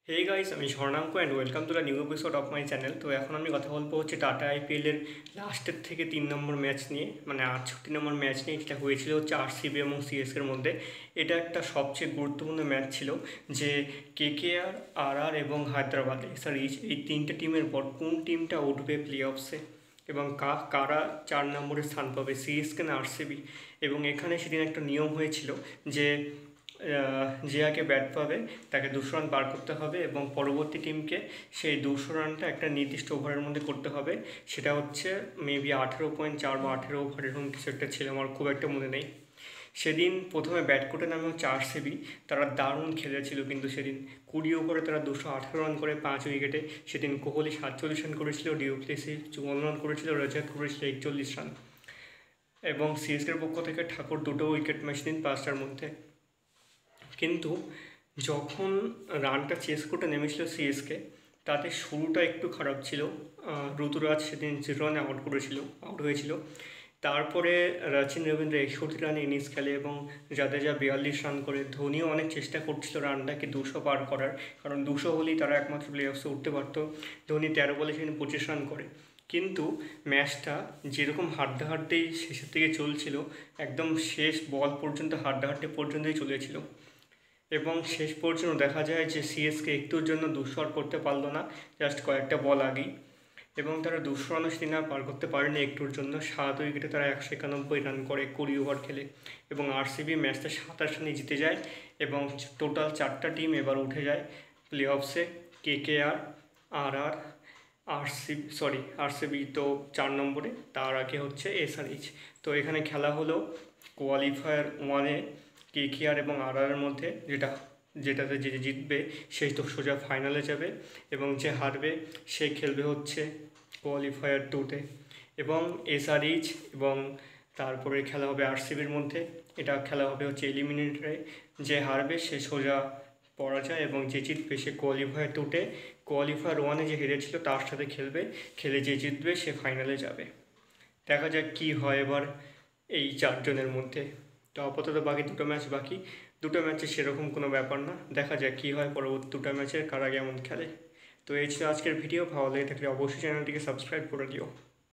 হে guys, আমি Swarnanka and welcome to the new episode of my channel. তো এখন আমি কথা বলবো হচ্ছে টাটা আইপিএলের লাস্টের থেকে 3 নম্বর ম্যাচ নিয়ে, মানে 68 নম্বর ম্যাচ নিয়ে। যেটা হয়েছিল হচ্ছে আরসিবি এবং সিএসকের মধ্যে। এটা একটা সবচেয়ে গুরুত্বপূর্ণ ম্যাচ ছিল, যে কেকেআর, আরআর এবং হায়দ্রাবাদ এসআরএইচ এই তিনটে টিমের পর কোন টিমটা উঠবে প্লে অফসে এবং কারা 4 নম্বরে স্থান পাবে, সিএসকে না আরসিবি। এবং এখানে সেদিন একটা নিয়ম হয়েছিল যে যে আগে ব্যাট পাবে তাকে 200 রান পার করতে হবে এবং পরবর্তী টিমকে সেই 200 রানটা একটা নির্দিষ্ট ওভারের মধ্যে করতে হবে। সেটা হচ্ছে মেবি 18.4 বা 18 ওভার, এরকম কিছু একটা ছিল, আমার খুব একটা মনে নেই। সেদিন প্রথমে ব্যাট করতে নামে হচ্ছে আরসিবি। তারা দারুণ খেলেছিল, কিন্তু সেদিন 20 ওভারে তারা 218 রান করে 5 উইকেটে। সেদিন কোহলি 47 রান করেছিল, ডিউপ্লেসি 54 রান করেছিল, রজত করেছিল 41 রান। এবং সিএসকের পক্ষ থেকে ঠাকুর 2 উইকেট ম্যাচ দিন 5টার মধ্যে। কিন্তু যখন রানটা চেস করতে নেমেছিল সিএসকে, তাতে শুরুটা একটু খারাপ ছিল। ঋতুরাজ সেদিন 0 রানে আউট হয়েছিল। তারপরে রচিন রবীন্দ্র 61 রানে ইনিংস খেলে এবং জাদেজা 42 রান করে। ধোনিও অনেক চেষ্টা করছিল রানটাকে 200 পার করার, কারণ 200 হলেই তারা একমাত্র প্লে অফসে উঠতে পারতো। ধোনি 13 বলে সেদিন 25 রান করে। কিন্তু ম্যাচটা যেরকম হাড্ডাহাড্ডি শেষের দিকে চলছিল, একদম শেষ বল পর্যন্ত হাড্ডাহাড্ডি পর্যন্তই চলেছিল। এবং শেষ পর্যন্ত দেখা যায় যে সিএসকে একটুর জন্য 200 আর করতে পারলো না, জাস্ট কয়েকটা বল আগেই। এবং তারা 200 রানও সেদিন আর পার করতে পারেনি একটুর জন্য। 7 উইকেটে তারা 191 রান করে 20 ওভার খেলে। এবং আরসিবি ম্যাচটা 27 রানে জিতে যায় এবং টোটাল 4টা টিম এবার উঠে যায় প্লে অফসে। কেকেআর, আরআর, আরসিবি তো 4 নম্বরে, তার আগে হচ্ছে এসআরএইচ। তো এখানে খেলা হলো কোয়ালিফায়ার 1-এ কেকেআর এবং আরআরের মধ্যে, যেটাতে যে জিতবে সেই তো সোজা ফাইনালে যাবে, এবং যে হারবে সে খেলবে হচ্ছে কোয়ালিফায়ার 2-তে। এবং এসআরএইচ এবং তারপরে খেলা হবে আরসিবির মধ্যে। এটা খেলা হবে হচ্ছে এলিমিনেটরে। যে হারবে সে সোজা পরাজয়, এবং যে জিতবে সে কোয়ালিফায়ার 2-তে, কোয়ালিফায়ার 1-এ যে হেরেছিল তার সাথে খেলে যে জিতবে সে ফাইনালে যাবে। দেখা যাক কী হয় এবার এই 4জনের মধ্যে। তো আপাতত বাকি 2টো ম্যাচ বাকি। 2টো ম্যাচে সেরকম কোনো ব্যাপার না, দেখা যাক কী হয় পরবর্তী 2টা ম্যাচের কারা কেমন খেলে। তো এই ছিল আজকের ভিডিও। ভালো লেগে থাকলে অবশ্যই চ্যানেলটিকে সাবস্ক্রাইব করে দিও।